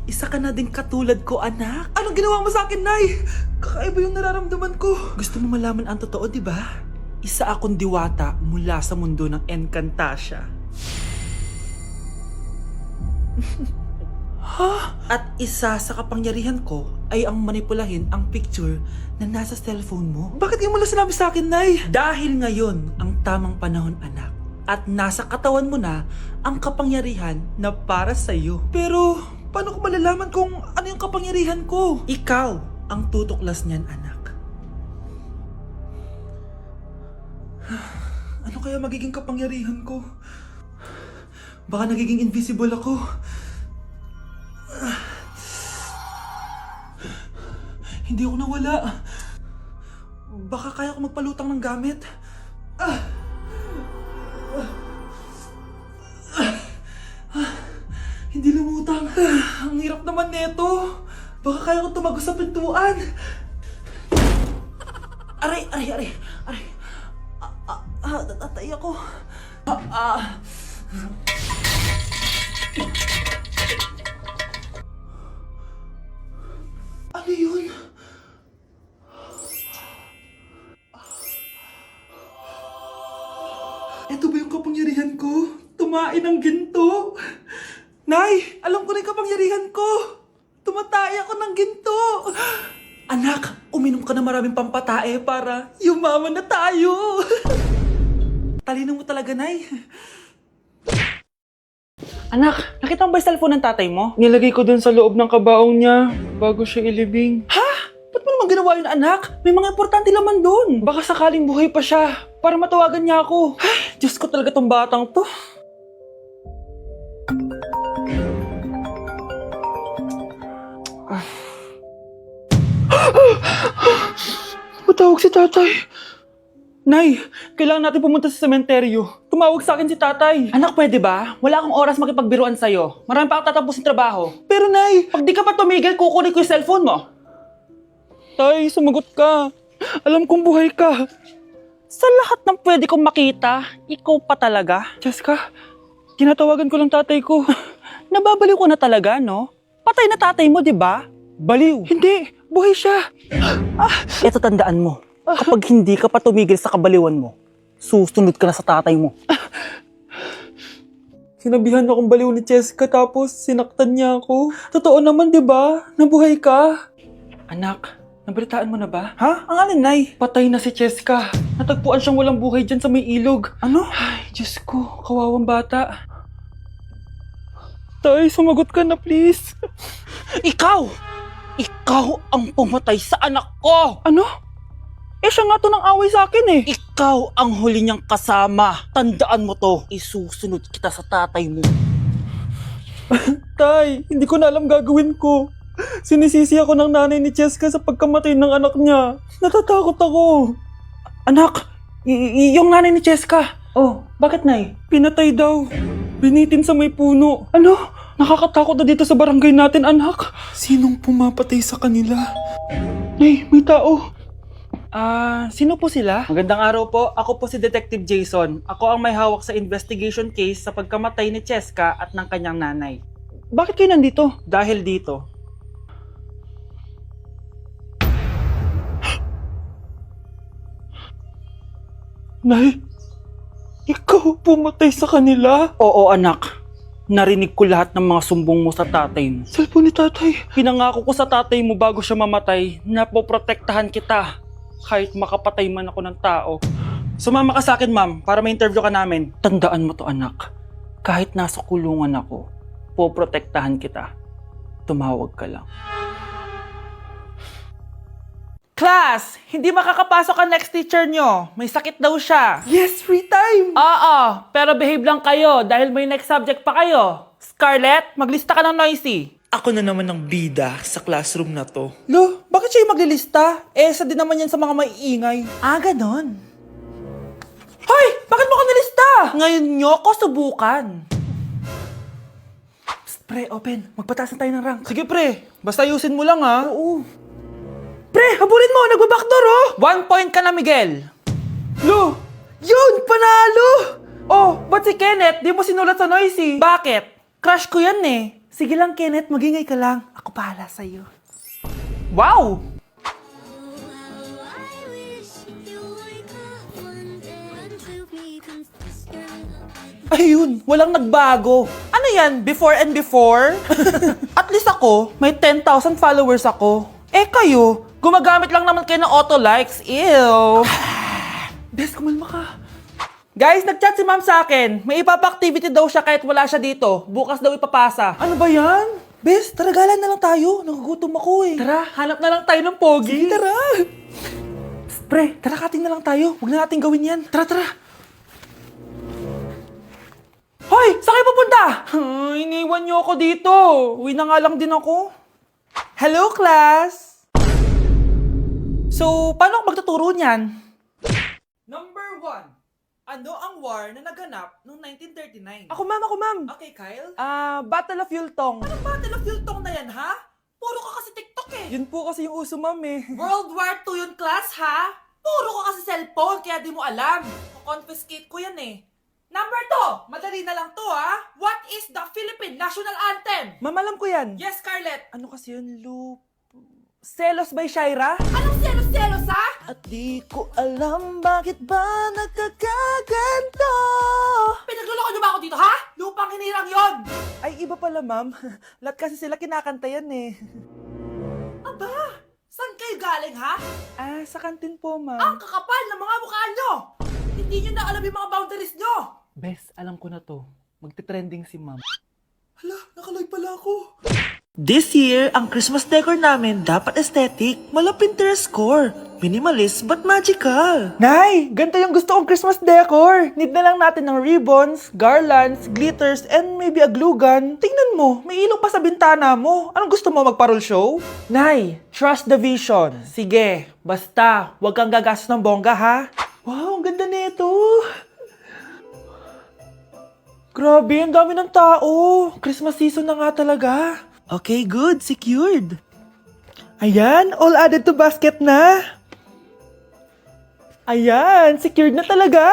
Isa ka na din katulad ko, anak. Anong ginawa mo sa akin, Nay? Kakaiba yung nararamdaman ko. Gusto mo malaman ang totoo, di ba? Isa akong diwata mula sa mundo ng Encantasia. At isa sa kapangyarihan ko ay ang manipulahin ang picture na nasa cellphone mo. Bakit di mo lang sinabi sa akin, Nay? Dahil ngayon ang tamang panahon, anak. At nasa katawan mo na ang kapangyarihan na para sa'yo. Pero paano ko malalaman kung ano yung kapangyarihan ko? Ikaw ang tutuklas niyan, anak. Ano kaya magiging kapangyarihan ko? Baka nagiging invisible ako. Hindi ako nawala. Baka kaya ko magpalutang ng gamit. Hindi lumutang. Ang hirap naman neto. Baka kaya ko tumagos sa pintuan. Aray. Natatay ako. Ano yun? Ito ba yung kapangyarihan ko? Tumain ng ginto? Nay, alam ko na yung kapangyarihan ko. Tumatay ako ng ginto. Anak, uminom ka na maraming pampatae para yumaman na tayo. Talino mo talaga, Nay. Anak, nakita mo ba yung cellphone ng tatay mo? Nilagay ko dun sa loob ng kabaong niya bago siya ilibing. Ha? Ba't mo naman ginawa yun, anak? May mga importante laman doon. Baka sakaling buhay pa siya para matawagan niya ako. Ay, Diyos ko talaga tong batang to. Matawag si tatay. Nay, kailangan natin pumunta sa sementeryo. Tumawag sa akin si tatay. Anak, pwede ba? Wala akong oras makipagbiruan sa'yo. Marami pa akong tatapusin trabaho. Pero Nay, Pag di ka pa tumigil, kukunin ko yung cellphone mo. tay, sumagot ka. Alam kong buhay ka. Sa lahat ng pwede kong makita, ikaw pa talaga. Jessica, tinatawagan ko lang tatay ko. Nababaliw ko na talaga, no? Patay na tatay mo, di ba? Baliw. Hindi, buhay siya. Ito tandaan mo. Kapag hindi ka pa tumigil sa kabaliwan mo, susunod ka na sa tatay mo. Sinabihan akong baliw ni Jessica tapos sinaktan niya ako. Totoo naman, di ba? Nabuhay ka. Anak, nabalitaan mo na ba? Ha? Ang alin, Nay? Patay na si Jessica. Natagpuan siyang walang buhay dyan sa may ilog. Ano? Ay, Diyos ko, kawawang bata. Tay, sumagot ka na please. Ikaw! Ikaw ang pumatay sa anak ko! Ano? Eh siya nga to ng away sa akin eh. Ikaw ang huli niyang kasama. Tandaan mo to. Isusunod kita sa tatay mo. Tay, hindi ko na alam gagawin ko. Sinisisi ako ng nanay ni Jessica sa pagkamatay ng anak niya. Natatakot ako. Anak, yung nanay ni Jessica. Oh, bakit Nay? Pinatay daw. Binitin sa may puno. Ano? Nakakatakot na dito sa barangay natin, anak. Sinong pumapatay sa kanila? Nay, may tao. Sino po sila? Magandang araw po. Ako po si Detective Jason. Ako ang may hawak sa investigation case sa pagkamatay ni Jessica at ng kanyang nanay. Bakit kayo nandito? Dahil dito, Nay, ikaw pumatay sa kanila? Oo, anak. Narinig ko lahat ng mga sumbong mo sa tatay mo. Cellphone ni tatay. Pinangako ko sa tatay mo bago siya mamatay na poprotektahan kita kahit makapatay man ako ng tao. Sumama ka sa akin, ma'am, para may interview ka namin. Tandaan mo to, anak. Kahit nasa kulungan ako, poprotektahan kita. Tumawag ka lang. Class! Hindi makakapasok ang next teacher nyo. May sakit daw siya. Yes, free time! Oo, pero behave lang kayo dahil may next subject pa kayo. Scarlett, maglista ka ng noisy. Ako na naman ang bida sa classroom na to. Lo, bakit siya yung maglilista? Isa din naman yan sa mga maiingay. Ganon. Hoy! Bakit mo ko nilista? Ngayon nyo ko subukan. Psst, pre, open. Magpataas na tayo ng rank. Sige, pre. Basta ayusin mo lang, ha? Oo. Pre, habulin mo! Nagbabackdoor, oh! 1 point ka na, Miguel. Lo! Yun! Panalo! Oh, ba't si Kenneth di mo sinulat sa noisy? Bakit? Crush ko yan eh. Sige lang, Kenneth. Magingay ka lang. Ako bahala sa'yo. Wow! Ayun, walang nagbago. Ano yan? Before and before? At least ako, may 10,000 followers ako. Eh kayo, gumagamit lang naman kayo ng auto likes. Ew. Bes, kumalma ka. Guys, nag-chat si ma'am sa akin. May ipapa-activity daw siya kahit wala siya dito. Bukas daw ipapasa. Ano ba yan? Bes, tara galan na lang tayo. Nagugutom ako eh. Tara, hanap na lang tayo ng pogi. Sige, tara. Psst, pre, tara kating na lang tayo. Huwag na natin gawin yan. Tara, tara. Hoy! Saan kayo pupunta? Iniwan niyo ako dito. Uwi na nga lang din ako. Hello, class! So, paano ako magtuturo niyan? Number 1. Ano ang war na naganap noong 1939? Ako, ma'am. Okay, Kyle? Battle of Yultong. Anong Battle of Yultong na yan, ha? Puro ka kasi TikTok eh. Yun po kasi yung uso, ma'am eh. World War II yun, class, ha? Puro ka kasi cellphone, kaya di mo alam. Confiscate ko yan eh. Number 2, madali na lang to ha. What is the Philippine National Anthem? Ma'am, alam ko yan. Yes, Scarlett. Ano kasi yun, Loop? Selos by Shaira? Anong selos-selos ha? At di ko alam bakit ba nagkakaganto. Pinagluloko niyo ba ako dito ha? Lupang hinirang yon. Ay, iba pala ma'am. Lahat kasi sila kinakanta yan eh. Aba, saan kayo galing ha? Sa kantin po ma'am. Ang kakapal ng mga mukha nyo. Hindi nyo na alam yung mga boundaries nyo! Bes, alam ko na to. Magte-trending si ma'am. Hala, nakaloy pala ako. This year, ang Christmas decor namin dapat aesthetic, mala Pinterest score. Minimalist but magical. Nay, ganito yung gusto kong Christmas decor. Need na lang natin ng ribbons, garlands, glitters, and maybe a glue gun. Tingnan mo, may ilong pa sa bintana mo. Anong gusto mo, magparol show? Nay, trust the vision. Sige, basta, huwag kang gagastos ng bongga ha. Wow, ang ganda nito. Grabe, ang dami ng tao. Christmas season na nga talaga. Okay, good. Secured. Ayan, all added to basket na. Ayan, secured na talaga.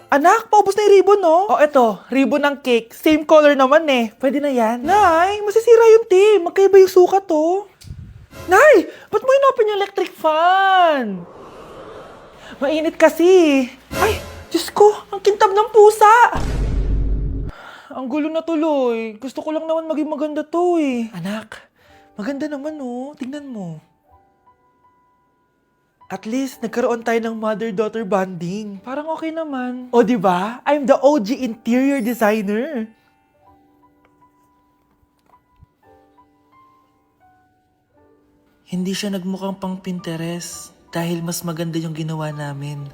Anak, paubos na yung ribbon, no? Oh, eto, ribbon ng cake. Same color naman eh. Pwede na yan. Nay, masisira yung team. Magkaiba yung sukat, oh. Nay, ba't mo inopin yung electric fan? Mainit kasi. Ay, Diyos ko, ang kintab ng pusa. Ang gulo na tuloy. Gusto ko lang naman maging maganda to eh. Anak, maganda naman, oh. Tingnan mo. At least, nagkaroon tayo ng mother-daughter bonding. Parang okay naman. O, di ba? I'm the OG interior designer. Hindi siya nagmukhang pang Pinterest dahil mas maganda yung ginawa namin.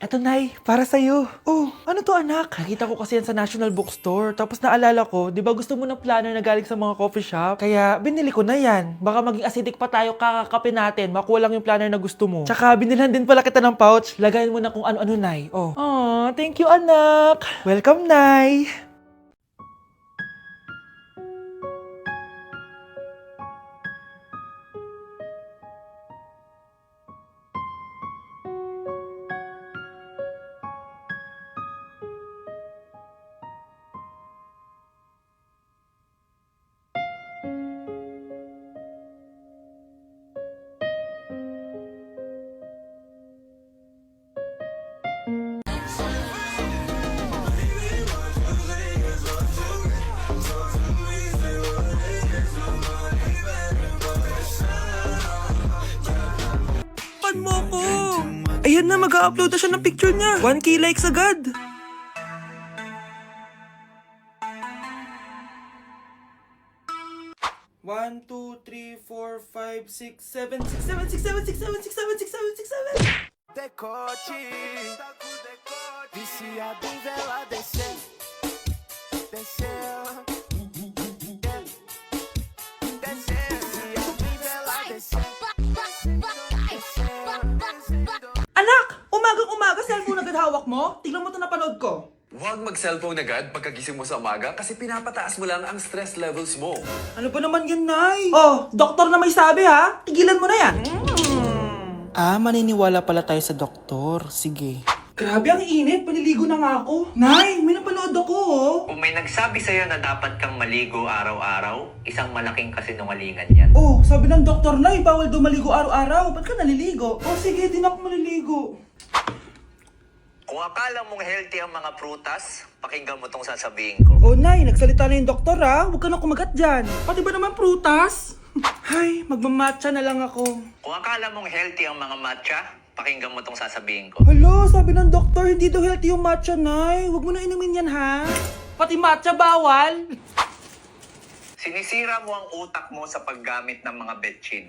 Eto, Nay, para sa'yo. Oh, ano to, anak? Nakita ko kasi yan sa National Bookstore. Tapos naalala ko, di ba gusto mo ng planner na galing sa mga coffee shop? Kaya binili ko na yan. Baka maging acidic pa tayo kakakapin natin. Makuha lang yung planner na gusto mo. Tsaka binilhan din pala kita ng pouch. Lagayin mo na kung ano-ano, Nay. Oh. Aw, thank you, anak. Welcome, Nay. Mo ko. Ayan na, mag-upload na siya ng picture niya. 1K likes agad. One, two, three, four, five, six, seven, six, seven, six, seven, six, seven, six, seven, six, seven, six, seven. Decote, viciado em vela descer, descer, descer, viciado em vela descer. Anak! Umagang-umaga, cellphone agad hawak mo? Tignan mo ito napanood ko. Huwag mag-cellphone agad pagkagising mo sa umaga kasi pinapataas mo lang ang stress levels mo. Ano ba naman yan, Nay? Oh, doktor na may sabi ha. Tigilan mo na yan. Ah, maniniwala pala tayo sa doktor. Sige. Grabe, ang init. Paliligo na nga ako. Nay, may napanood ako oh. Kung may nagsabi sa'yo na dapat kang maligo araw-araw, isang malaking kasinungalingan yan. Oh, sabi ng doktor, Nay, bawal daw maligo araw-araw. Ba't ka naliligo? Oh, sige, di na ako maliligo. Kung akala mong healthy ang mga prutas, pakinggan mo tong sasabihin ko. Oh, Nay, nagsalita na yung doktor ha. Huwag ka na kumagat dyan. Pati ba naman prutas? Ay, magmamatcha na lang ako. Kung akala mong healthy ang mga matcha, pakinggan mo tong sasabihin ko. Hala, sabi ng doktor, hindi daw healthy yung matcha, Nay. Huwag mo na inumin yan, ha? Pati matcha bawal. Sinisira mo ang utak mo sa paggamit ng mga betchin.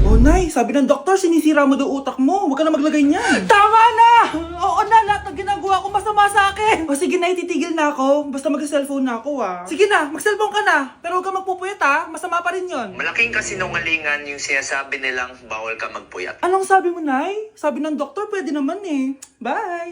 Oh, Nay, sabi ng doktor, sinisira mo daw utak mo. Huwag ka na maglagay niyan. Tama na! Oo na, lahat ng ginagawa ko masama sa akin. O sige, Nay, titigil na ako. Basta mag-cellphone na ako, ha? Sige na, mag-cellphone ka na. Pero huwag ka magpupuyat, ha? Masama pa rin yon. Malaking kasinungalingan yung sinasabi nilang bawal ka magpuyat. Anong sabi mo, Nay? Sabi ng doktor, pwede naman eh. Bye!